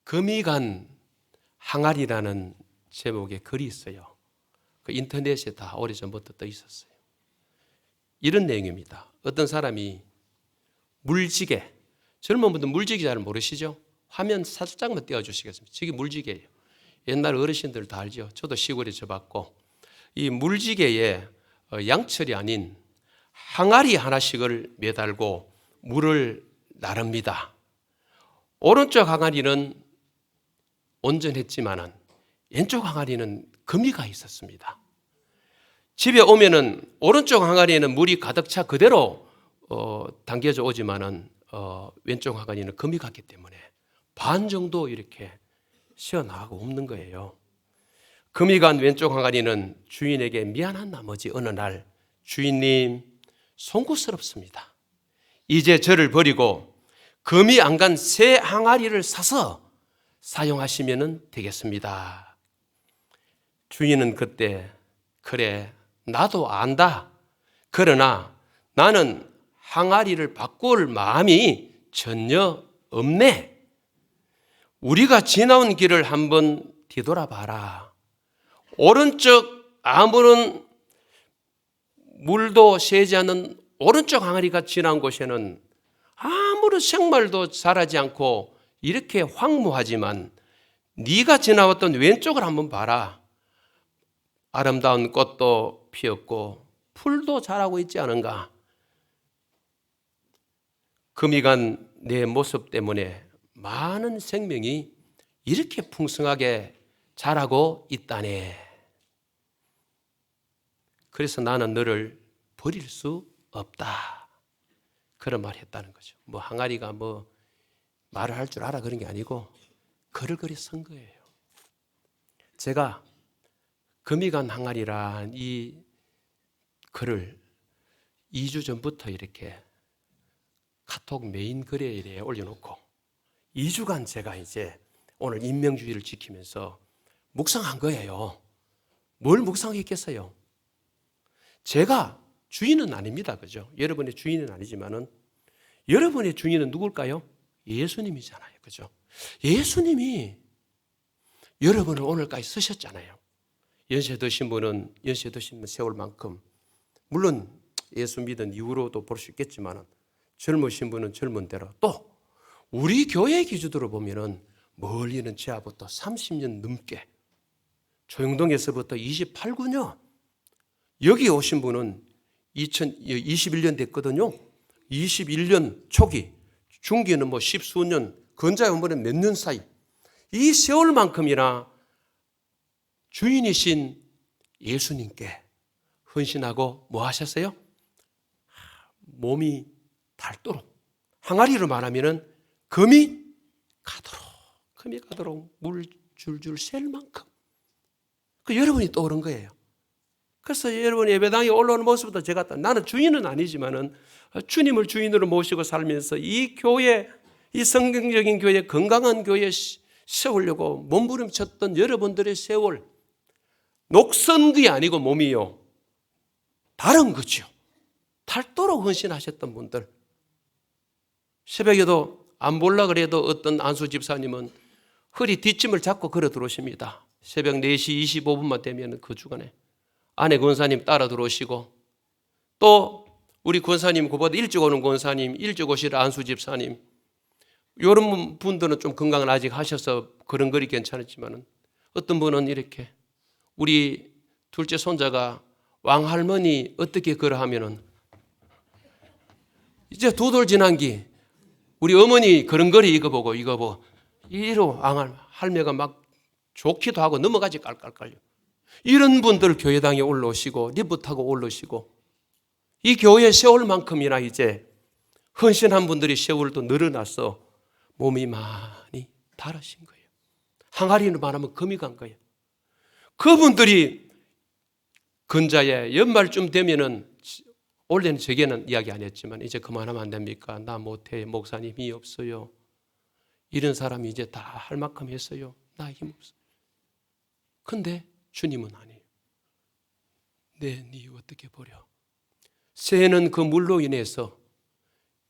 금이 간 항아리라는 제목의 글이 있어요. 그 인터넷에 다 오래전부터 떠 있었어요. 이런 내용입니다. 어떤 사람이 물지개, 젊은 분들 물지개 잘 모르시죠? 화면 살짝만 띄워주시겠습니다. 저게 물지개예요. 옛날 어르신들 다 알죠? 저도 시골에 접봤고, 이 물지개에 양철이 아닌 항아리 하나씩을 매달고 물을 나릅니다. 오른쪽 항아리는 온전했지만은 왼쪽 항아리는 금이가 있었습니다. 집에 오면은 오른쪽 항아리에는 물이 가득 차 그대로 당겨져 오지만은 왼쪽 항아리는 금이 갔기 때문에 반 정도 이렇게 새어나가고 없는 거예요. 금이 간 왼쪽 항아리는 주인에게 미안한 나머지 어느 날 주인님 송구스럽습니다. 이제 저를 버리고 금이 안 간 새 항아리를 사서 사용하시면 되겠습니다. 주인은 그때 그래 나도 안다. 그러나 나는 항아리를 바꿀 마음이 전혀 없네. 우리가 지나온 길을 한번 뒤돌아봐라. 오른쪽 아무런 물도 새지 않는 오른쪽 항아리가 지나온 곳에는 아무런 생물도 자라지 않고 이렇게 황무하지만 네가 지나왔던 왼쪽을 한번 봐라. 아름다운 꽃도 피었고 풀도 자라고 있지 않은가. 금이 간 내 모습 때문에 많은 생명이 이렇게 풍성하게 자라고 있다네. 그래서 나는 너를 버릴 수 없다. 그런 말 했다는 거죠. 뭐 항아리가 뭐 말을 할 줄 알아 그런 게 아니고 글을 그리 쓴 거예요. 제가 금이 간 항아리란 이 글을 2주 전부터 이렇게 카톡 메인 글에 이렇게 올려놓고 2주간 제가 이제 오늘 인명주의를 지키면서 묵상한 거예요. 뭘 묵상했겠어요? 제가 주인은 아닙니다. 그죠? 여러분의 주인은 아니지만은 여러분의 주인은 누굴까요? 예수님이잖아요. 그죠? 예수님이 여러분을 오늘까지 쓰셨잖아요. 연세 드신 분은 연세 드신 세월 만큼, 물론 예수 믿은 이후로도 볼 수 있겠지만 젊으신 분은 젊은 대로, 또 우리 교회 기준으로 보면은 멀리는 지하부터 30년 넘게, 조영동에서부터 28군요. 여기 오신 분은 2021년 됐거든요. 21년 초기, 중기는 뭐 십수년, 건자에 오면 몇 년 사이, 이 세월만큼이나 주인이신 예수님께 헌신하고 뭐 하셨어요? 몸이 닳도록, 항아리로 말하면 금이 가도록 물 줄줄 셀 만큼 그 여러분이 떠오른 거예요. 그래서 여러분 예배당에 올라오는 모습부터 제가 나는 주인은 아니지만은 주님을 주인으로 모시고 살면서 이 교회, 이 성경적인 교회, 건강한 교회 세우려고 몸부림쳤던 여러분들의 세월, 녹선이 아니고 몸이요, 다른 거죠. 닳도록 헌신하셨던 분들, 새벽에도 안 볼라 그래도 어떤 안수 집사님은 허리 뒷짐을 잡고 걸어 들어오십니다. 새벽 4시 25분만 되면 그 주간에 아내 권사님 따라 들어오시고, 또 우리 권사님 그보다 일찍 오는 권사님, 일찍 오실 안수 집사님, 이런 분들은 좀 건강을 아직 하셔서 그런 거리 괜찮았지만 어떤 분은 이렇게 우리 둘째 손자가 왕할머니 어떻게 걸어하면은 이제 2돌 지난 기 우리 어머니 걸음걸이 이거 보고 이로 할매가 막 좋기도 하고 넘어가지 깔깔깔요. 이런 분들 교회당에 올라오시고 리프 타고 올라오시고, 이 교회 세월만큼이나 이제 헌신한 분들이 세월도 늘어나서 몸이 많이 닳으신 거예요. 항아리로 말하면 금이 간 거예요. 그분들이 근자에 연말쯤 되면은, 원래는 제게는 이야기 안 했지만 이제 그만하면 안 됩니까? 나 못해. 목사님 힘이 없어요. 이런 사람이 이제 다 할 만큼 했어요. 나 힘 없어요. 근데 주님은 아니에요. 네 어떻게 버려? 새는 그 물로 인해서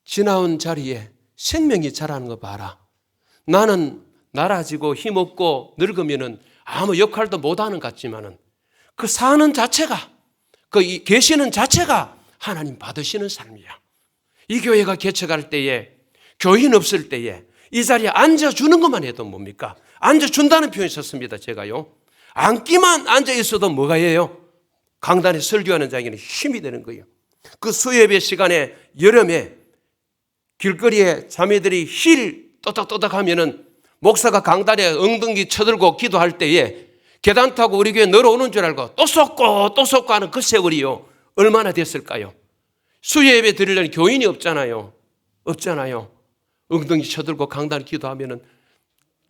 지나온 자리에 생명이 자라는 거 봐라. 나는 나라지고 힘없고 늙으면은 아무 역할도 못하는 것 같지만은 그 사는 자체가, 그 계시는 자체가 하나님 받으시는 삶이야. 이 교회가 개척할 때에, 교인 없을 때에 이 자리에 앉아주는 것만 해도 뭡니까? 앉아준다는 표현이 썼습니다. 제가요. 앉기만 앉아 있어도 뭐가 해요? 강단에 설교하는 자에게는 힘이 되는 거예요. 그 수예배 시간에 여름에 길거리에 자매들이 힐 또닥또닥 하면은 목사가 강단에 엉덩이 쳐들고 기도할 때에 계단 타고 우리 교회 늘어오는 줄 알고 또 쏟고 하는 그 세월이요. 얼마나 됐을까요? 수예배 드리려는 교인이 없잖아요. 엉덩이 쳐들고 강단에 기도하면은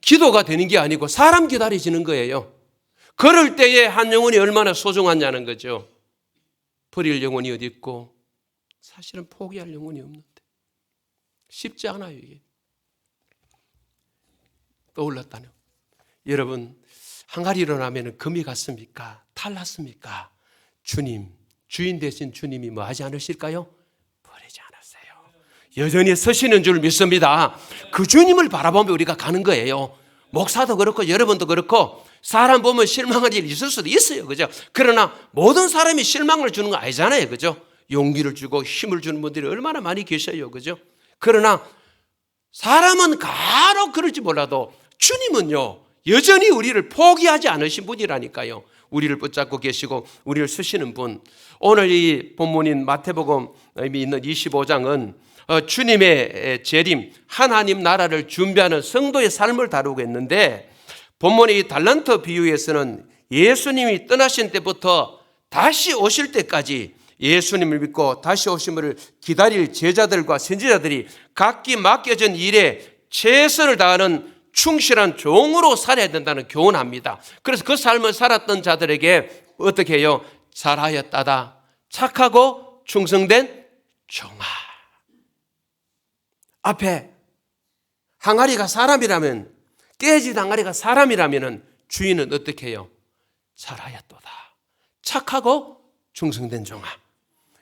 기도가 되는 게 아니고 사람 기다려지는 거예요. 그럴 때에 한 영혼이 얼마나 소중하냐는 거죠. 버릴 영혼이 어디 있고 사실은 포기할 영혼이 없는데 쉽지 않아요. 이게 떠올랐다네요. 여러분, 한가리 일어나면 금이 갔습니까? 탈났습니까? 주인 되신 주님이 뭐 하지 않으실까요? 버리지 않았어요. 여전히 서시는 줄 믿습니다. 그 주님을 바라보며 우리가 가는 거예요. 목사도 그렇고 여러분도 그렇고 사람 보면 실망할 일이 있을 수도 있어요. 그죠? 그러나 모든 사람이 실망을 주는 거 아니잖아요. 그죠? 용기를 주고 힘을 주는 분들이 얼마나 많이 계셔요. 그죠? 그러나 사람은 간혹 그럴지 몰라도 주님은요, 여전히 우리를 포기하지 않으신 분이라니까요. 우리를 붙잡고 계시고 우리를 쓰시는 분. 오늘 이 본문인 마태복음에 있는 25장은 주님의 재림, 하나님 나라를 준비하는 성도의 삶을 다루고 있는데, 본문의 이 달란트 비유에서는 예수님이 떠나신 때부터 다시 오실 때까지 예수님을 믿고 다시 오심을 기다릴 제자들과 선지자들이 각기 맡겨진 일에 최선을 다하는 충실한 종으로 살아야 된다는 교훈합니다. 그래서 그 삶을 살았던 자들에게 어떻게 해요? 잘하였다다. 착하고 충성된 종아. 앞에 항아리가 사람이라면, 깨진 항아리가 사람이라면 주인은 어떻게 해요? 잘하였도다. 착하고 충성된 종아.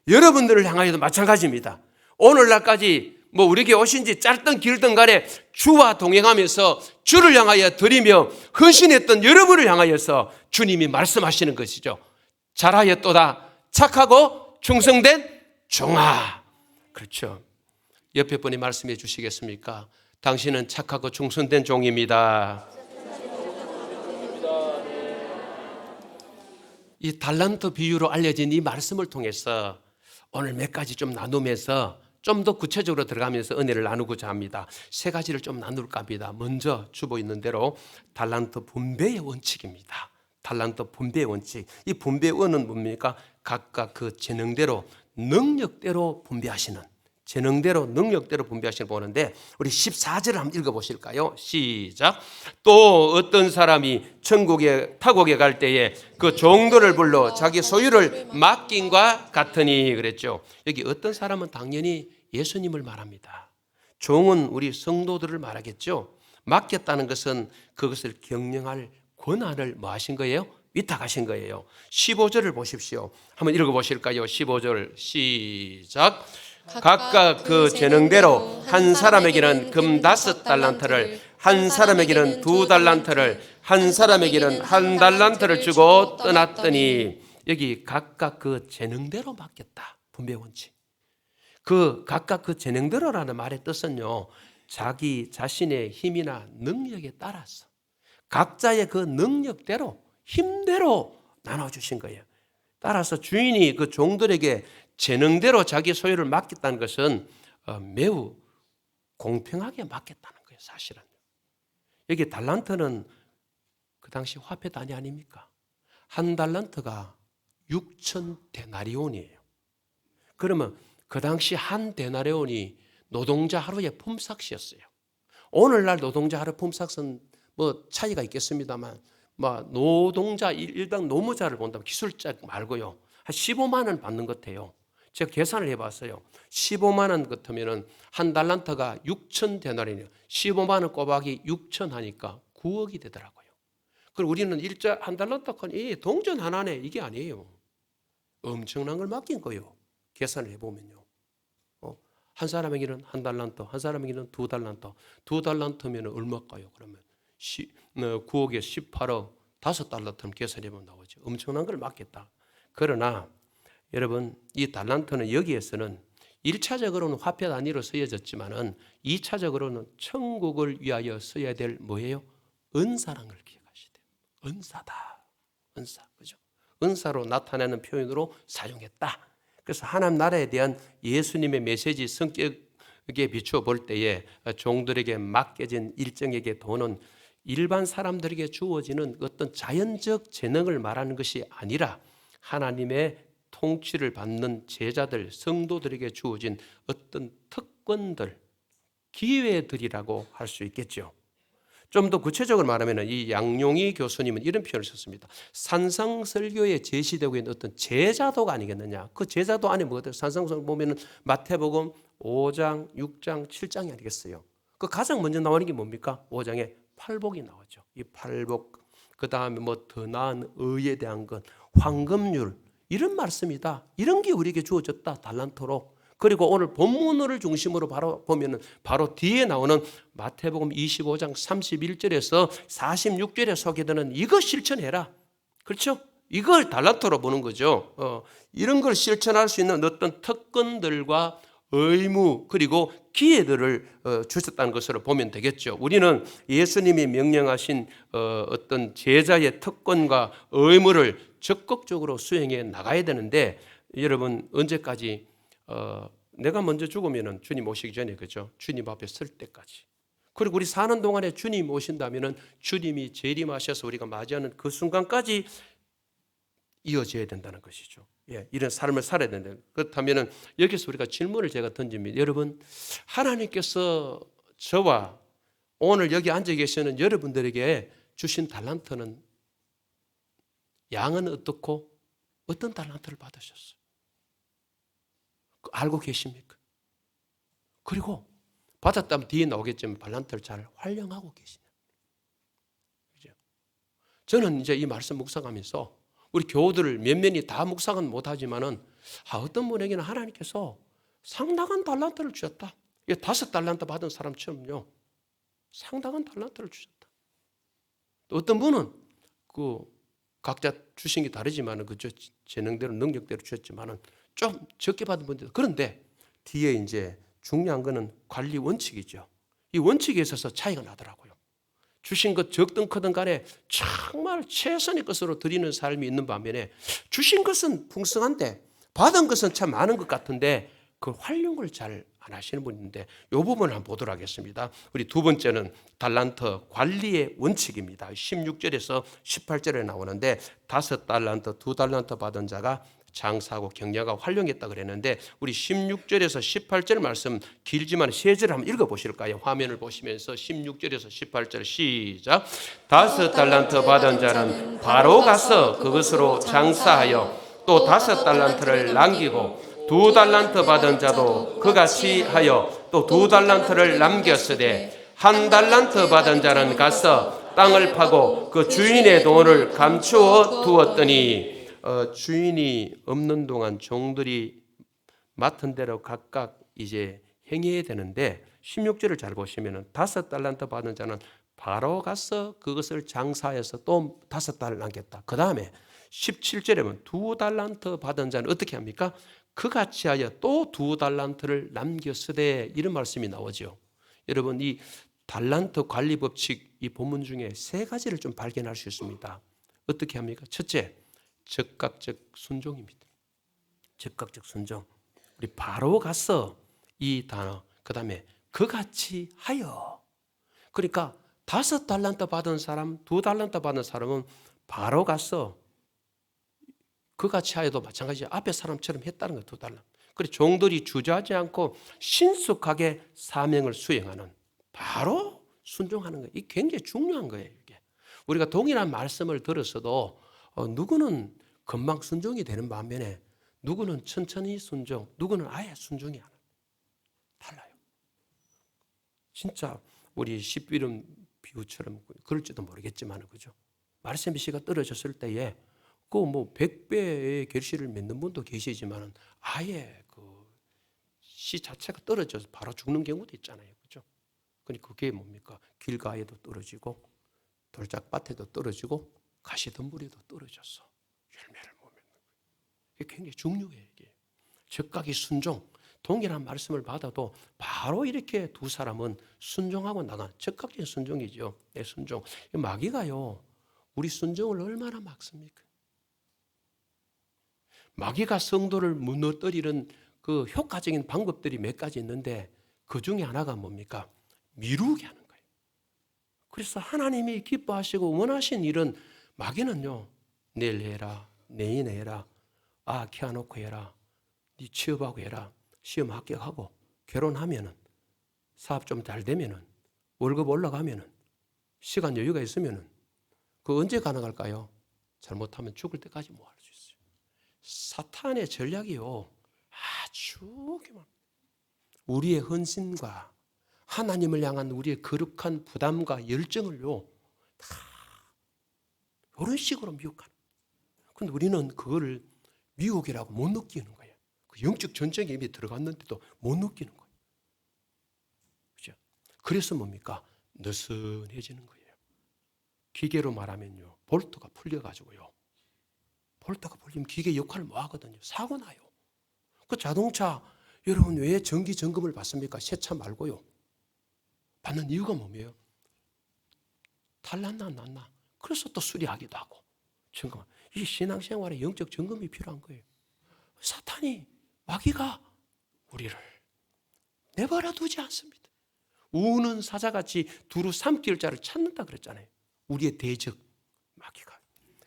여러분들을 향하여도 마찬가지입니다. 오늘날까지 우리에게 오신 지 짧든 길든 간에 주와 동행하면서 주를 향하여 드리며 헌신했던 여러분을 향하여서 주님이 말씀하시는 것이죠. 잘하였도다. 착하고 충성된 종아. 그렇죠. 옆에 분이 말씀해 주시겠습니까? 당신은 착하고 충성된 종입니다. 이 달란트 비유로 알려진 이 말씀을 통해서 오늘 몇 가지 좀 나누면서 좀 더 구체적으로 들어가면서 은혜를 나누고자 합니다. 세 가지를 좀 나눌까 합니다. 먼저 주보 있는 대로 달란트 분배의 원칙입니다. 달란트 분배의 원칙. 이 분배의 원은 뭡니까? 각각 그 재능대로 능력대로 분배하시는, 재능대로 능력대로 분배하시는 보는데, 우리 14절을 한번 읽어보실까요? 시작. 또 어떤 사람이 천국에 타국에 갈 때에 그 종들을 불러 자기 소유를 맡긴과 같으니 그랬죠. 여기 어떤 사람은 당연히 예수님을 말합니다. 종은 우리 성도들을 말하겠죠. 맡겼다는 것은 그것을 경영할 권한을 뭐 하신 거예요? 위탁하신 거예요. 15절을 보십시오. 한번 읽어보실까요? 15절 시작. 각각 그 재능대로 한 사람에게는 금 5달란트를, 한 사람에게는 2달란트를, 한 사람에게는 1달란트를 주고 떠났더니, 여기 각각 그 재능대로 맡겼다. 분배 원칙. 그 각각 그 재능대로라는 말의 뜻은요, 자기 자신의 힘이나 능력에 따라서 각자의 그 능력대로, 힘대로 나눠주신 거예요. 따라서 주인이 그 종들에게 재능대로 자기 소유를 맡겼다는 것은 매우 공평하게 맡겼다는 거예요. 사실은. 여기 달란트는 그 당시 화폐 단위 아닙니까? 한 달란트가 6,000데나리온이에요. 그러면 그 당시 한 데나리온이 노동자 하루의 품삯이었어요. 오늘날 노동자 하루 품삯은 차이가 있겠습니다만, 노동자 일당 노무자를 본다면 기술자 말고요, 한 15만 원 받는 것 같아요. 제가 계산을 해봤어요. 15만 원 같으면 한 달란트가 6,000데나리온이에요. 15만 원 꼬박이 6,000 하니까 9억이 되더라고요. 그리고 우리는 일자 한 달란트가 동전 하나네, 이게 아니에요. 엄청난 걸 맡긴 거예요. 계산을 해보면요. 한 사람에게는 1달란트, 한 사람에게는 2달란트. 2달란트면 얼마일까요? 그러면 9억에 18억, 5달란트는 계산해보면 나오죠. 엄청난 걸 맡겼다. 그러나 여러분, 이 달란트는 여기에서는 1차적으로는 화폐 단위로 쓰여졌지만은 2차적으로는 천국을 위하여 써야 될 뭐예요? 은사라는 걸 기억하셔야 돼요. 은사다. 은사. 그죠? 은사로 나타내는 표현으로 사용했다. 그래서 하나님 나라에 대한 예수님의 메시지 성격에 비추어 볼 때에 종들에게 맡겨진 일정에게 돈은 일반 사람들에게 주어지는 어떤 자연적 재능을 말하는 것이 아니라 하나님의 통치를 받는 제자들, 성도들에게 주어진 어떤 특권들, 기회들이라고 할 수 있겠죠. 좀 더 구체적으로 말하면 이 양용희 교수님은 이런 표현을 썼습니다. 산상설교에 제시되고 있는 어떤 제자도가 아니겠느냐. 그 제자도 안에 뭐가 산상설 보면 마태복음 5장, 6장, 7장이 아니겠어요. 그 가장 먼저 나오는 게 뭡니까? 5장에 팔복이 나오죠. 이 팔복, 그 다음에 뭐 더 나은 의에 대한 것, 황금률, 이런 말씀이다. 이런 게 우리에게 주어졌다. 달란트로. 그리고 오늘 본문을 중심으로 바로 보면은 바로 뒤에 나오는 마태복음 25장 31절에서 46절에 소개되는 이거 실천해라. 그렇죠? 이걸 달란트로 보는 거죠. 이런 걸 실천할 수 있는 어떤 특권들과 의무 그리고 기회들을 주셨다는 것으로 보면 되겠죠. 우리는 예수님이 명령하신 어떤 제자의 특권과 의무를 적극적으로 수행해 나가야 되는데 여러분 언제까지 내가 먼저 죽으면 주님 오시기 전에 그죠? 주님 앞에 설 때까지. 그리고 우리 사는 동안에 주님 오신다면 주님이 재림하셔서 우리가 맞이하는 그 순간까지 이어져야 된다는 것이죠. 예, 이런 삶을 살아야 된다. 그렇다면 여기서 우리가 질문을 제가 던집니다. 여러분, 하나님께서 저와 오늘 여기 앉아 계시는 여러분들에게 주신 달란트는 양은 어떻고 어떤 달란트를 받으셨어요? 알고 계십니까? 그리고 받았다면 뒤에 나오겠지만 달란트를 잘 활용하고 계시냐? 그죠? 저는 이제 이 말씀 묵상하면서 우리 교우들을 몇몇이 다 묵상은 못하지만은 어떤 분에게는 하나님께서 상당한 달란트를 주셨다. 5달란트 받은 사람처럼요. 상당한 달란트를 주셨다. 또 어떤 분은 그 각자 주신 게 다르지만은 그 재능대로 능력대로 주셨지만은 좀 적게 받은 분들. 그런데 뒤에 이제 중요한 거는 관리 원칙이죠. 이 원칙에 있어서 차이가 나더라고요. 주신 것 적든 크든 간에 정말 최선의 것으로 드리는 삶이 있는 반면에 주신 것은 풍성한데 받은 것은 참 많은 것 같은데 그 활용을 잘 안 하시는 분이 있는데 이 부분을 한번 보도록 하겠습니다. 우리 두 번째는 달란트 관리의 원칙입니다. 16절에서 18절에 나오는데 5달란트, 2달란트 받은 자가 장사하고 경영하고 활용했다 그랬는데 우리 16절에서 18절 말씀 길지만 세 절 한번 읽어보실까요? 화면을 보시면서 16절에서 18절 시작. 5달란트 받은 자는 바로 가서 그것으로 장사하여 또 5달란트를 남기고 2달란트 받은 자도 그같이 하여 또 2달란트를 남겼으되 1달란트 받은 자는 가서 땅을 파고 그 주인의 돈을 감추어 두었더니 주인이 없는 동안 종들이 맡은 대로 각각 이제 행해야 되는데 16절을 잘 보시면 5달란트 받은 자는 바로 가서 그것을 장사해서 또 5달을 남겼다. 그 다음에 17절에 보면 2달란트 받은 자는 어떻게 합니까? 그같이 하여 또 2달란트를 남겼으되 이런 말씀이 나오죠. 여러분 이 달란트 관리 법칙 이 본문 중에 세 가지를 좀 발견할 수 있습니다. 어떻게 합니까? 첫째, 적극적 순종입니다. 적극적 순종. 우리 바로 가서 이 단어, 그 다음에 그같이 하여. 그러니까 5달란트 받은 사람, 2달란트 받은 사람은 바로 가서 그같이 하여도 마찬가지 앞에 사람처럼 했다는 거예요. 2달란트. 그래서 종들이 주저하지 않고 신속하게 사명을 수행하는 바로 순종하는 거예요. 이게 굉장히 중요한 거예요. 이게. 우리가 동일한 말씀을 들었어도 누구는 금방 순종이 되는 반면에 누구는 천천히 순종, 누구는 아예 순종이 안 해요. 달라요. 진짜 우리 십비름 비유처럼 그럴지도 모르겠지만 그죠? 말씀의 씨가 떨어졌을 때에 그 뭐 100배의 결실을 맺는 분도 계시지만 아예 그 씨 자체가 떨어져서 바로 죽는 경우도 있잖아요. 그죠? 그러니까 그게 뭡니까? 길가에도 떨어지고 돌짝밭에도 떨어지고 가시덤불에도 떨어져서 열매를 못 맺는 거예요. 이게 굉장히 중요해요. 이게 적각이 순종, 동일한 말씀을 받아도 바로 이렇게 두 사람은 순종하고 나간 적각적인 순종이죠. 네, 순종. 마귀가요, 우리 순종을 얼마나 막습니까? 마귀가 성도를 무너뜨리는 그 효과적인 방법들이 몇 가지 있는데 그 중에 하나가 뭡니까? 미루게 하는 거예요. 그래서 하나님이 기뻐하시고 원하신 일은 마귀는요, 내일 해라, 내일 해라, 키워놓고 해라, 네 취업하고 해라, 시험 합격하고 결혼하면은 사업 좀 잘 되면은 월급 올라가면은 시간 여유가 있으면은 그 언제 가능할까요? 잘못하면 죽을 때까지 뭐 할 수 있어요. 사탄의 전략이요, 아주 우리의 헌신과 하나님을 향한 우리의 거룩한 부담과 열정을요, 다 이런 식으로 미혹하는. 그런데 우리는 그거를 미혹이라고 못 느끼는 거예요. 그 영적 전쟁에 이미 들어갔는데도 못 느끼는 거예요. 그렇죠? 그래서 뭡니까? 느슨해지는 거예요. 기계로 말하면요, 볼트가 풀려가지고요. 볼트가 풀리면 기계 역할을 뭐 하거든요? 사고 나요. 그 자동차, 여러분 왜 정기 점검을 받습니까? 새 차 말고요. 받는 이유가 뭐예요? 탈났나 안 났나? 그래서 또 수리하기도 하고 점검. 이 신앙생활에 영적 점검이 필요한 거예요. 사탄이, 마귀가 우리를 내버려 두지 않습니다. 우는 사자같이 두루 삼킬 자를 찾는다 그랬잖아요. 우리의 대적 마귀가.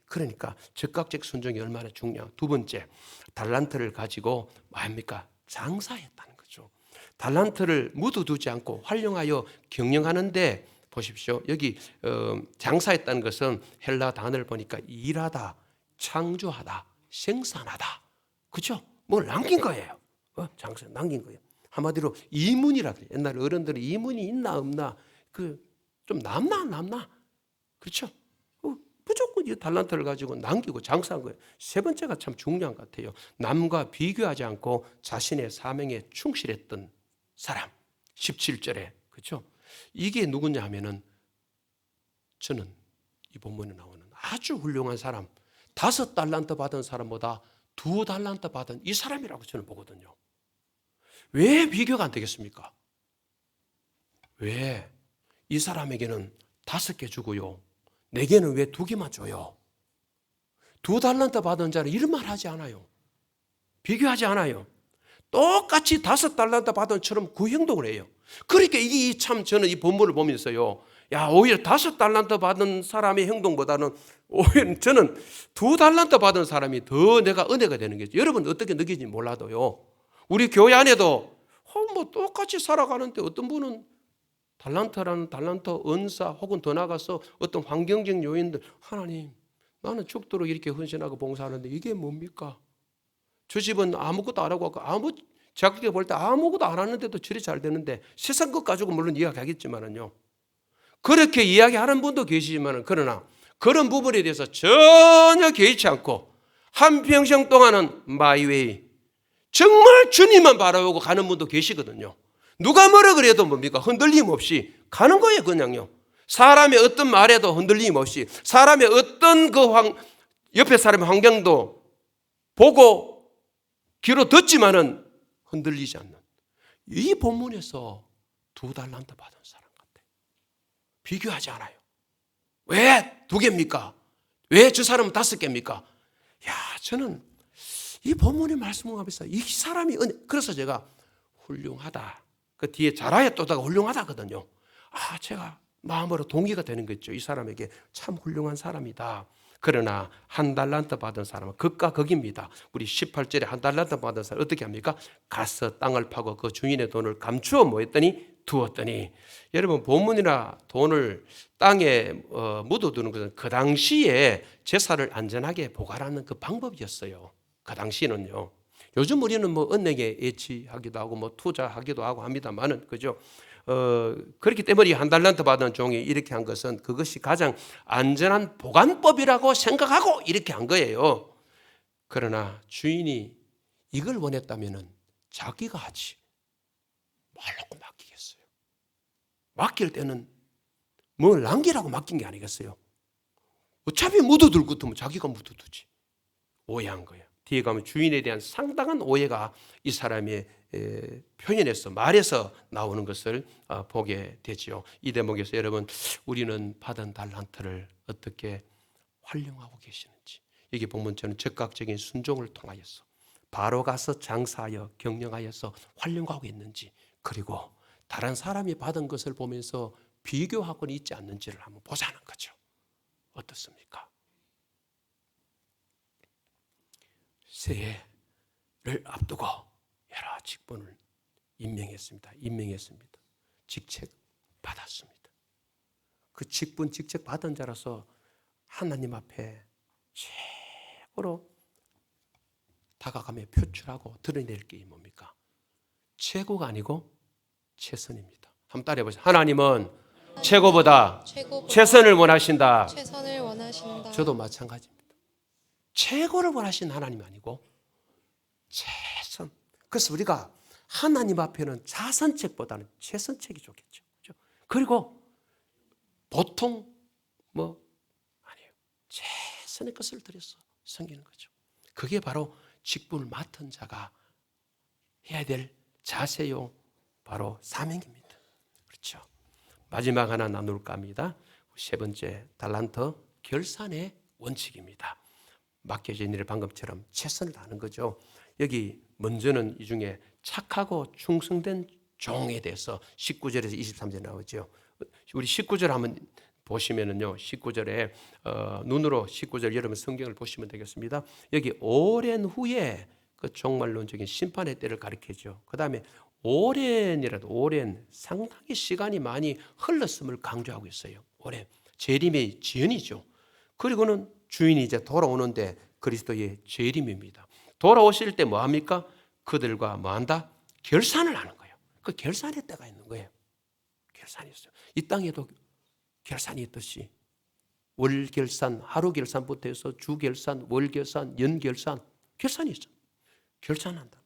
그러니까 적각적 순종이 얼마나 중요한. 두 번째, 달란트를 가지고 뭐합니까? 장사했다는 거죠. 달란트를 묻어두지 않고 활용하여 경영하는데 보십시오. 여기 장사했다는 것은 헬라 단어를 보니까 일하다, 창조하다, 생산하다. 그렇죠? 뭘 남긴 거예요. 장사 남긴 거예요. 한마디로 이문이라 그래요. 옛날 어른들은 이문이 있나 없나, 좀 남나 안 남나, 그렇죠? 무조건 이 달란트를 가지고 남기고 장사한 거예요. 세 번째가 참 중요한 것 같아요. 남과 비교하지 않고 자신의 사명에 충실했던 사람. 17절에, 그렇죠? 이게 누구냐 하면은 저는 이 본문에 나오는 아주 훌륭한 사람, 5달란트 받은 사람보다 2달란트 받은 이 사람이라고 저는 보거든요. 왜 비교가 안 되겠습니까? 왜? 이 사람에게는 5개 주고요, 내게는 왜 2개만 줘요? 2달란트 받은 자는 이런 말 하지 않아요. 비교하지 않아요. 똑같이 5달란트 받은 처럼 그 행동을 해요. 그러니까 이게 참 저는 이 본문을 보면서요, 오히려 5달란트 받은 사람의 행동보다는 오히려 저는 2달란트 받은 사람이 더 내가 은혜가 되는 거죠. 여러분 어떻게 느끼는지 몰라도요, 우리 교회 안에도 뭐 똑같이 살아가는데 어떤 분은 달란트라는 달란트 은사 혹은 더 나아가서 어떤 환경적 요인들, 하나님 나는 죽도록 이렇게 헌신하고 봉사하는데 이게 뭡니까? 저 집은 아무것도 안 하고 자기가 볼 때 아무것도 안 하는데도 저리 잘 되는데, 세상 것 가지고 물론 이야기하겠지만은요, 그렇게 이야기하는 분도 계시지만은, 그러나 그런 부분에 대해서 전혀 개의치 않고 한평생 동안은 마이웨이, 정말 주님만 바라보고 가는 분도 계시거든요. 누가 뭐라 그래도 뭡니까? 흔들림 없이 가는 거예요. 그냥요. 사람의 어떤 말에도 흔들림 없이, 사람의 어떤 옆에 사람의 환경도 보고 귀로 듣지만은 흔들리지 않는, 이 본문에서 2달란트 받은 사람 같아요. 비교하지 않아요. 왜 2개입니까? 왜 저 사람은 5개입니까? 저는 이 본문의 말씀을 하면서 이 사람이 그래서 제가 훌륭하다, 그 뒤에 잘하였다가 훌륭하다거든요. 제가 마음으로 동의가 되는 거죠. 이 사람에게 참 훌륭한 사람이다. 그러나 1달란트 받은 사람은 극과 극입니다. 우리 18절에 1달란트 받은 사람 어떻게 합니까? 가서 땅을 파고 그 주인의 돈을 감추어 뭐 했더니? 두었더니. 여러분, 본문이나 돈을 땅에 묻어두는 것은 그 당시에 제사를 안전하게 보관하는 그 방법이었어요. 그 당시는요. 요즘 우리는 뭐 은행에 예치하기도 하고 뭐 투자하기도 하고 합니다만은, 그죠? 그렇기 때문에 1달란트 받은 종이 이렇게 한 것은 그것이 가장 안전한 보관법이라고 생각하고 이렇게 한 거예요. 그러나 주인이 이걸 원했다면은 자기가 하지. 말 놓고 맡기겠어요? 맡길 때는 뭘 남기라고 맡긴 게 아니겠어요? 어차피 묻어둘 것도 자기가 묻어두지. 오해한 거예요. 뒤에 가면 주인에 대한 상당한 오해가 이 사람의 표현에서 말에서 나오는 것을 보게 되지요. 이 대목에서 여러분, 우리는 받은 달란트를 어떻게 활용하고 계시는지, 여기 보면 저는 적극적인 순종을 통하여서 바로 가서 장사하여 경영하여서 활용하고 있는지, 그리고 다른 사람이 받은 것을 보면서 비교하고는 있지 않는지를 한번 보자는 거죠. 어떻습니까? 새해를 앞두고 여러 직분을 임명했습니다. 직책 받았습니다. 그 직분, 직책 받은 자라서 하나님 앞에 최고로 다가가며 표출하고 드러낼 게 뭡니까? 최고가 아니고 최선입니다. 한번 따라해 보세요. 하나님은 최고보다 최선을 원하신다. 최선을 원하신다. 저도 마찬가지입니다. 최고를 원하시는 하나님이 아니고 최선. 그래서 우리가 하나님 앞에는 자선책보다는 최선책이 좋겠죠. 그렇죠? 그리고 보통 아니에요. 최선의 것을 들여서 섬기는 거죠. 그게 바로 직분을 맡은 자가 해야 될 자세요. 바로 사명입니다. 그렇죠. 마지막 하나 나눌까 합니다. 세 번째, 달란트 결산의 원칙입니다. 맡겨진 일을 방금처럼 최선을 다하는 거죠. 여기 먼저는 이 중에 착하고 충성된 종에 대해서 19절에서 23절 나오죠. 우리 19절 한번 보시면은요, 19절에 눈으로 19절 여러분 성경을 보시면 되겠습니다. 여기 오랜 후에 그 종말론적인 심판의 때를 가리켜죠. 그 다음에 오랜 상당히 시간이 많이 흘렀음을 강조하고 있어요. 오랜 재림의 지연이죠. 그리고는 주인이 이제 돌아오는데 그리스도의 재림입니다. 돌아오실 때 뭐합니까? 그들과 뭐한다? 결산을 하는 거예요. 그 결산의 때가 있는 거예요. 결산이 있어요. 이 땅에도 결산이 있듯이 월결산, 하루결산부터 해서 주결산, 월결산, 연결산, 결산이 있어요. 결산한다.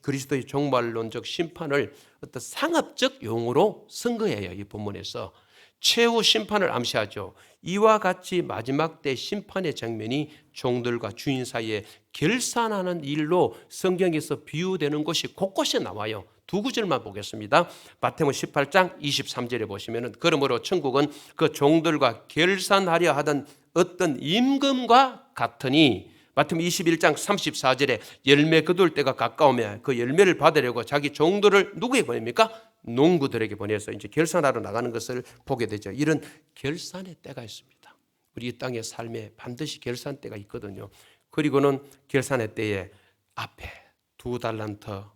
그리스도의 종말론적 심판을 어떤 상업적 용어로 쓴 거예요. 이 본문에서 최후 심판을 암시하죠. 이와 같이 마지막 때 심판의 장면이 종들과 주인 사이에 결산하는 일로 성경에서 비유되는 것이 곳곳에 나와요. 두 구절만 보겠습니다. 마태복음 18장 23절에 보시면은 그러므로 천국은 그 종들과 결산하려 하던 어떤 임금과 같으니, 마태복음 21장 34절에 열매 거둘 때가 가까우면 그 열매를 받으려고 자기 종들을 누구에게 보냅니까? 농부들에게 보내서 이제 결산하러 나가는 것을 보게 되죠. 이런 결산의 때가 있습니다. 우리 이 땅의 삶에 반드시 결산 때가 있거든요. 그리고는 결산의 때에 앞에 2달란트,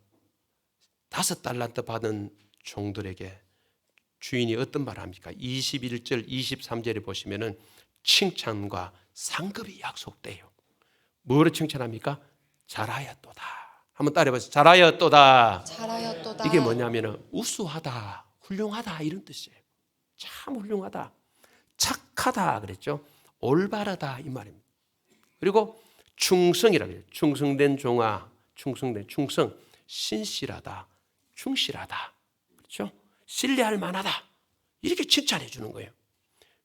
5달란트 받은 종들에게 주인이 어떤 말을 합니까? 21절, 23절에 보시면은 칭찬과 상급이 약속돼요. 뭐를 칭찬합니까? 잘하였도다. 한번 따라해보세요. 잘하였도다. 잘하였도다. 이게 뭐냐면 우수하다, 훌륭하다 이런 뜻이에요. 참 훌륭하다, 착하다 그랬죠. 올바르다 이 말입니다. 그리고 충성이라고 해요. 충성된 종아, 충성, 신실하다, 충실하다, 그렇죠? 신뢰할 만하다 이렇게 칭찬해 주는 거예요.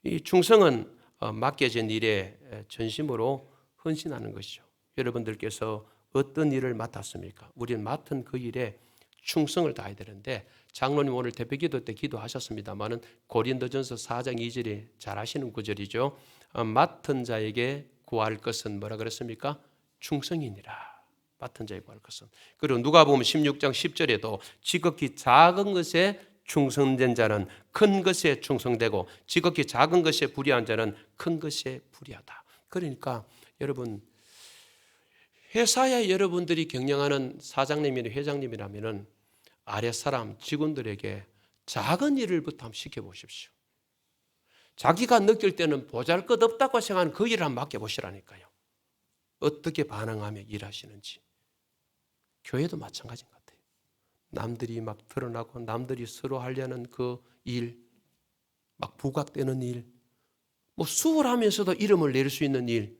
이 충성은 맡겨진 일에 전심으로 헌신하는 것이죠. 여러분들께서 어떤 일을 맡았습니까? 우리는 맡은 그 일에 충성을 다해야 되는데, 장로님 오늘 대표기도 때 기도하셨습니다마는 고린도전서 4장 2절이 잘 아시는 구절이죠. 맡은 자에게 구할 것은 뭐라 그랬습니까? 충성이니라. 맡은 자에게 구할 것은. 그리고 누가복음 16장 10절에도 지극히 작은 것에 충성된 자는 큰 것에 충성되고 지극히 작은 것에 불의한 자는 큰 것에 불의하다. 그러니까 여러분, 회사에 여러분들이 경영하는 사장님이나 회장님이라면 아래 사람 직원들에게 작은 일을부터 한번 시켜보십시오. 자기가 느낄 때는 보잘것없다고 생각하는 그 일을 한번 맡겨보시라니까요. 어떻게 반응하며 일하시는지. 교회도 마찬가지인 것 같아요. 남들이 막 드러나고 남들이 서로 하려는 그 일, 막 부각되는 일, 수월하면서도 이름을 낼 수 있는 일,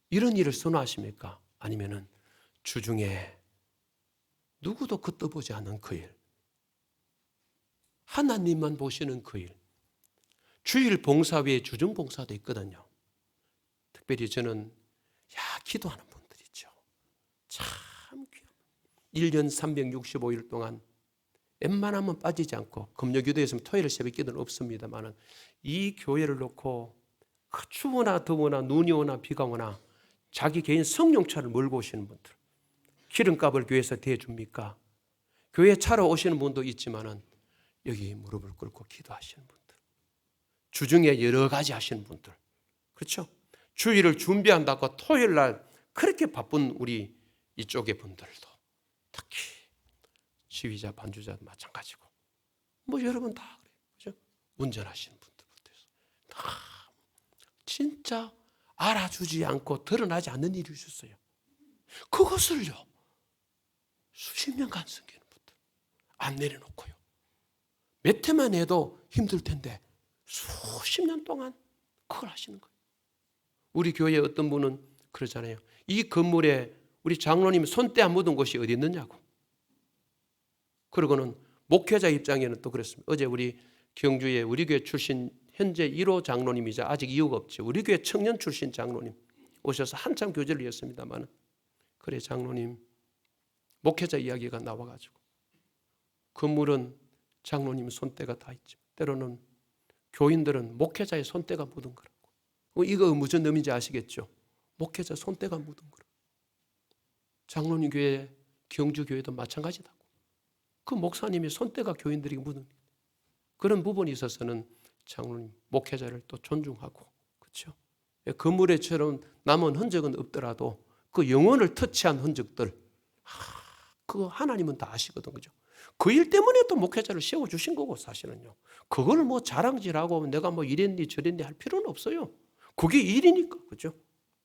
이런 일을 선호하십니까? 아니면은 주중에 누구도 걷어보지 않는 그 일, 하나님만 보시는 그 일. 주일 봉사 외에 주중 봉사도 있거든요. 특별히 저는 기도하는 분들이죠. 참 귀합니다. 1년 365일 동안 웬만하면 빠지지 않고, 금요기도에서는 토요일 새벽 기도는 없습니다만 이 교회를 놓고 추우나 더우나 눈이 오나 비가 오나 자기 개인 성령차를 몰고 오시는 분들, 기름값을 교회에서 대줍니까? 교회 차로 오시는 분도 있지만은 여기 무릎을 꿇고 기도하시는 분들, 주중에 여러 가지 하시는 분들, 그렇죠? 주일을 준비한다고 토요일 날 그렇게 바쁜 우리 이쪽의 분들도, 특히 지휘자, 반주자도 마찬가지고, 뭐 여러분 다 그래요, 그렇죠? 운전하시는 분들부터 해서 다 진짜 알아주지 않고 드러나지 않는 일이 있었어요. 그것을요 수십 년간 섬기는 분들 안 내려놓고요. 몇 해만 해도 힘들 텐데 수십 년 동안 그걸 하시는 거예요. 우리 교회 어떤 분은 그러잖아요. 이 건물에 우리 장로님 손때 안 묻은 곳이 어디 있느냐고. 그러고는 목회자 입장에는 또 그랬습니다. 어제 우리 경주에 우리 교회 출신 현재 1호 장로님이자 아직 이유가 없죠. 우리 교회 청년 출신 장로님 오셔서 한참 교제를 했습니다만, 그래 장로님, 목회자 이야기가 나와가지고 건물은 장로님 손때가 다 있죠. 때로는 교인들은 목회자의 손때가 묻은 거라고. 이거 무슨 의미인지 아시겠죠? 목회자 손때가 묻은 거라고. 장로님 교회, 경주 교회도 마찬가지다고. 그 목사님의 손때가 교인들에게 묻은 그런 부분이 있어서는 장로님, 목회자를 또 존중하고, 그렇죠? 건물에처럼 남은 흔적은 없더라도 그 영혼을 터치한 흔적들, 그거 하나님은 다 아시거든, 그죠? 그 일 때문에 또 목회자를 세워주신 거고, 사실은요. 그걸 뭐 자랑질하고 내가 뭐 이랬니 저랬니 할 필요는 없어요. 그게 일이니까, 그죠?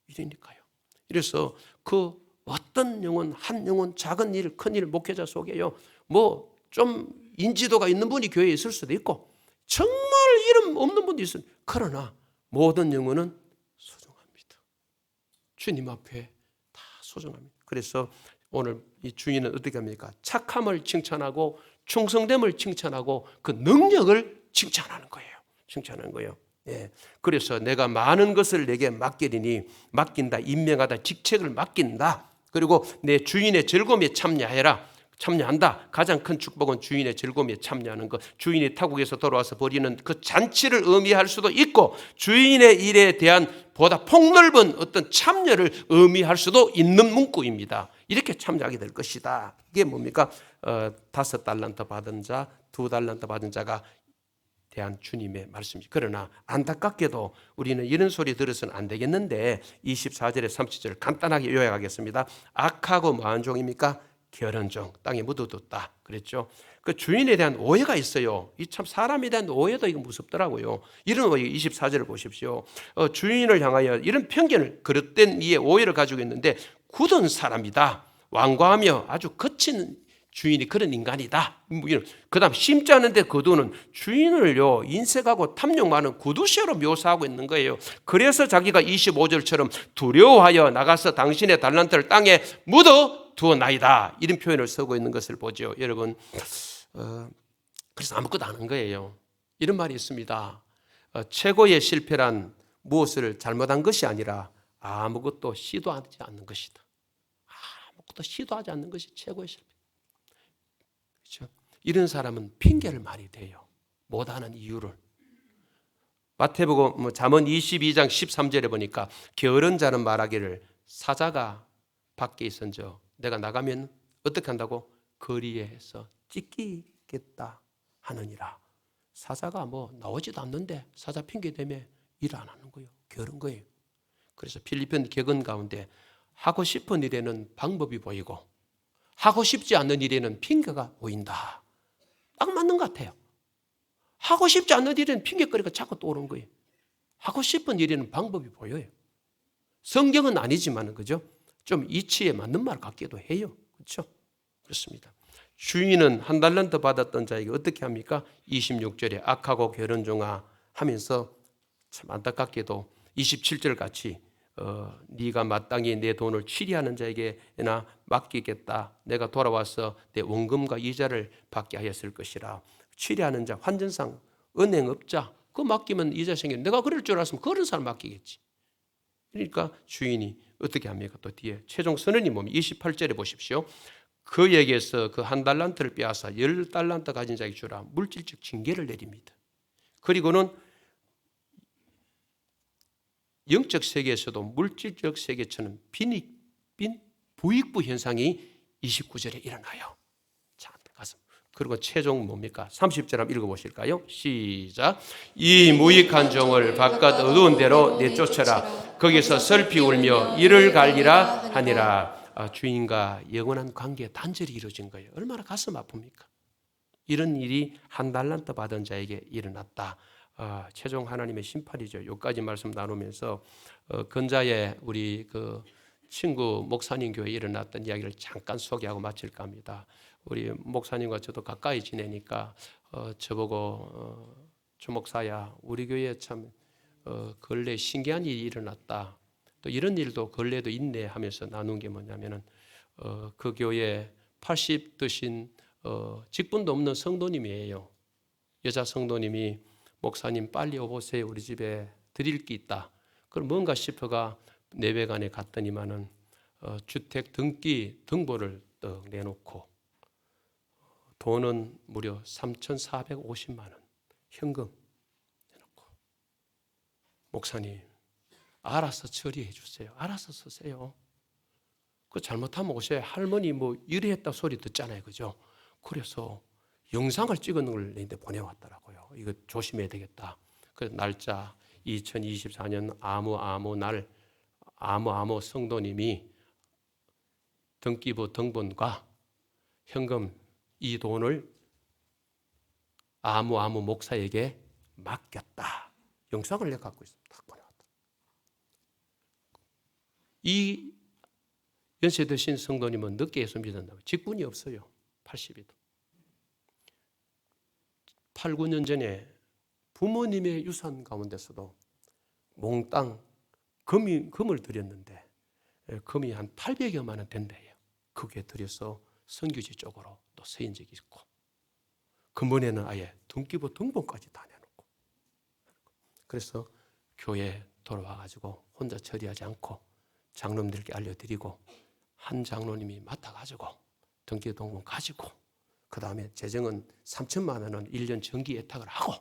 일이니까요. 그래서 그 어떤 영혼, 한 영혼, 작은 일, 큰 일, 목회자 속에요. 뭐 좀 인지도가 있는 분이 교회에 있을 수도 있고, 정말 이름 없는 분도 있어요. 그러나 모든 영혼은 소중합니다. 주님 앞에 다 소중합니다. 그래서 오늘 이 주인은 어떻게 합니까? 착함을 칭찬하고 충성됨을 칭찬하고 그 능력을 칭찬하는 거예요. 칭찬하는 거예요. 예. 그래서 내가 많은 것을 내게 맡기리니, 맡긴다, 임명하다, 직책을 맡긴다. 그리고 내 주인의 즐거움에 참여한다. 가장 큰 축복은 주인의 즐거움에 참여하는 것. 주인이 타국에서 돌아와서 벌이는 그 잔치를 의미할 수도 있고, 주인의 일에 대한 보다 폭넓은 어떤 참여를 의미할 수도 있는 문구입니다. 이렇게 참여하게 될 것이다. 이게 뭡니까? 5달란트 받은 자, 2달란트 받은 자가 대한 주님의 말씀이죠. 그러나 안타깝게도 우리는 이런 소리 들어서는 안 되겠는데 24절에 30절 간단하게 요약하겠습니다. 악하고 뭐한 종입니까? 게으른 종, 땅에 묻어뒀다 그랬죠. 그 주인에 대한 오해가 있어요. 이 참 사람에 대한 오해도 이거 무섭더라고요. 이런 오해, 24절을 보십시오. 주인을 향하여 이런 편견을, 그릇된 이의 오해를 가지고 있는데, 굳은 사람이다, 완고하며 아주 거친 주인이 그런 인간이다. 그 다음 심지 않은데 거두는, 주인을요 인색하고 탐욕 많은 구두쇠로 묘사하고 있는 거예요. 그래서 자기가 25절처럼 두려워하여 나가서 당신의 달란트를 땅에 묻어 두었나이다, 이런 표현을 쓰고 있는 것을 보죠. 여러분, 그래서 아무것도 안 한 거예요. 이런 말이 있습니다. 최고의 실패란 무엇을 잘못한 것이 아니라 아무것도 시도하지 않는 것이다. 아무것도 시도하지 않는 것이 최고의 실패. 그렇죠? 이런 사람은 핑계를 많이 대요. 못하는 이유를. 마태복음 잠언 22장 13절에 보니까 게으른 자는 말하기를, 사자가 밖에 있은저 내가 나가면 어떻게 한다고? 거리에서 찢기겠다 하느니라. 사자가 뭐 나오지도 않는데 사자 핑계 대며 일 안 하는 거예요. 게으른 거예요. 그래서 필리핀 격언 가운데 하고 싶은 일에는 방법이 보이고 하고 싶지 않는 일에는 핑계가 보인다. 딱 맞는 것 같아요. 하고 싶지 않는 일에는 핑계거리가 자꾸 떠오르는 거예요. 하고 싶은 일에는 방법이 보여요. 성경은 아니지만, 그죠? 좀 이치에 맞는 말 같기도 해요. 그렇죠? 그렇습니다. 주인은 1달란트 받았던 자에게 어떻게 합니까? 26절에 악하고 게으른 종아 하면서 참 안타깝게도 27절 같이 네가 마땅히 내 돈을 취리하는 자에게나 맡기겠다. 내가 돌아와서 내 원금과 이자를 받게 하였을 것이라. 취리하는 자, 환전상 은행업자 그거 맡기면 이자 생기는 내가 그럴 줄 알았으면 그런 사람 맡기겠지. 그러니까 주인이 어떻게 합니까? 또 뒤에 최종 선언이 뭡니까? 28절에 보십시오. 그에게서 그 한 달란트를 빼앗아 10달란트 가진 자에게 주라. 물질적 징계를 내립니다. 그리고는 영적 세계에서도 물질적 세계처럼 빈 부익부 현상이 29절에 일어나요. 자, 가서 그리고 최종 뭡니까? 30절 한번 읽어보실까요? 시작. 이 무익한 종을 바깥 어두운 데로 내쫓아라. 거기서 슬피 울며 이를 갈리라 하니라. 주인과 영원한 관계 단절이 이루어진 거예요. 얼마나 가슴 아픕니까? 이런 일이 한 달란트 받은 자에게 일어났다. 최종 하나님의 심판이죠. 여기까지 말씀 나누면서 근자의 우리 그 친구 목사님 교회에 일어났던 이야기를 잠깐 소개하고 마칠까 합니다. 우리 목사님과 저도 가까이 지내니까 저보고 주 목사야 우리 교회에 참 근래 신기한 일이 일어났다. 또 이런 일도 근래도 있네 하면서 나눈 게 뭐냐면은 그 교회 80 드신 직분도 없는 성도님이에요. 여자 성도님이 목사님 빨리 오보세요. 우리 집에 드릴 게 있다. 그럼 뭔가 싶어가 내외관에 갔더니만은 주택 등기 등본을 떡 내놓고 돈은 무려 3,450만 원 현금 내놓고 목사님 알아서 처리해 주세요. 알아서 쓰세요. 그 잘못하면 오셔야 할머니 뭐 이래했다 소리 듣잖아요. 그죠? 그래서 영상을 찍은 걸 내한테 보내왔더라고요. 이거 조심해야 되겠다. 그 날짜 2024년 아무 날 아무 성도님이 등기부 등본과 현금 이 돈을 아무 목사에게 맡겼다. 영상을 내가 갖고 있습니다. 딱 보내왔다. 이 연세 드신 성도님은 늦게 예수 믿었나요? 직분이 없어요. 80이도. 8, 9년 전에 부모님의 유산 가운데서도 몽땅 금을 드렸는데 금이 한 800여만 원 된대요. 그게 들여서 선교지 쪽으로 또 쓰인 적이 있고 근본에는 아예 등기부 등본까지 다 내놓고 그래서 교회 돌아와가지고 혼자 처리하지 않고 장로님들께 알려드리고 한 장로님이 맡아가지고 등기부 등본 가지고 그 다음에 재정은 3천만 원은 1년 정기 예탁을 하고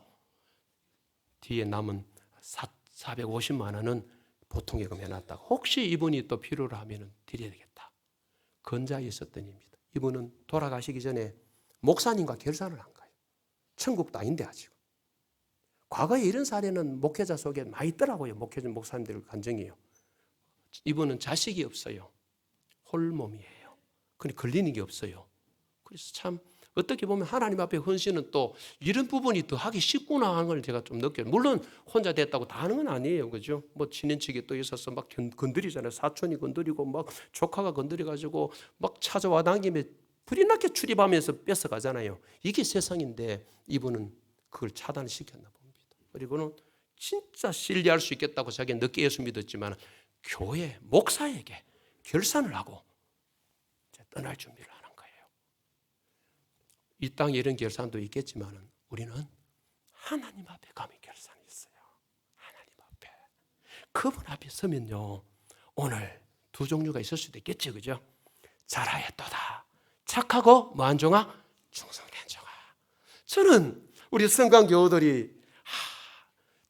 뒤에 남은 450만 원은 보통예금 해놨다가 혹시 이분이 또 필요로 하면 드려야 되겠다. 건자에 있었던 일입니다. 이분은 돌아가시기 전에 목사님과 결산을 한 거예요. 천국도 아닌데 아직. 과거에 이런 사례는 목회자 속에 많이 있더라고요. 목회자 목사님들 간증이에요. 이분은 자식이 없어요. 홀몸이에요. 근데 걸리는 게 없어요. 그래서 참 어떻게 보면 하나님 앞에 헌신은 또 이런 부분이 더 하기 쉽구나 하는 걸 제가 좀 느껴요. 물론 혼자 됐다고 다 하는 건 아니에요. 그죠? 뭐 친인척이 또 있어서 막 건드리잖아요. 사촌이 건드리고 막 조카가 건드려가지고 막 찾아와 당김에 불이 나게 출입하면서 뺏어가잖아요. 이게 세상인데 이분은 그걸 차단시켰나 봅니다. 그리고는 진짜 신뢰할 수 있겠다고 자기가 늦게 예수 믿었지만 교회 목사에게 결산을 하고 떠날 준비를 하는 거예요. 이 땅에 이런 결산도 있겠지만 우리는 하나님 앞에 가면 결산이 있어요. 하나님 앞에. 그분 앞에 서면요. 오늘 두 종류가 있을 수도 있겠죠. 그죠? 잘하였도다. 착하고 뭐한 종아? 충성된 종아. 저는 우리 성강교우들이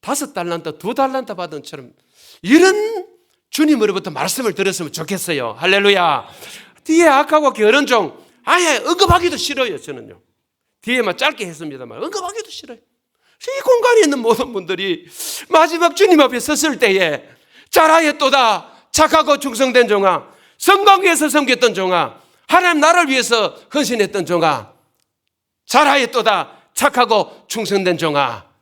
5달란트, 2달란트 받은 처럼 이런 주님으로부터 말씀을 들었으면 좋겠어요. 할렐루야. 뒤에 악하고 게으른 종 아예 언급하기도 싫어요. 저는요. 뒤에만 짧게 했습니다만 언급하기도 싫어요. 이 공간에 있는 모든 분들이 마지막 주님 앞에 섰을 때에 잘하였도다. 착하고 충성된 종아. 성광교에서 섬겼던 종아. 하나님 나라를 위해서 헌신했던 종아. 잘하였도다. 착하고 충성된 종아.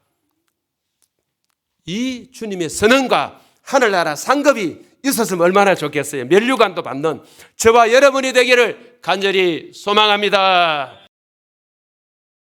이 주님의 선언과 하늘나라 상급이 있었으면 얼마나 좋겠어요. 면류관도 받는 저와 여러분이 되기를 간절히 소망합니다.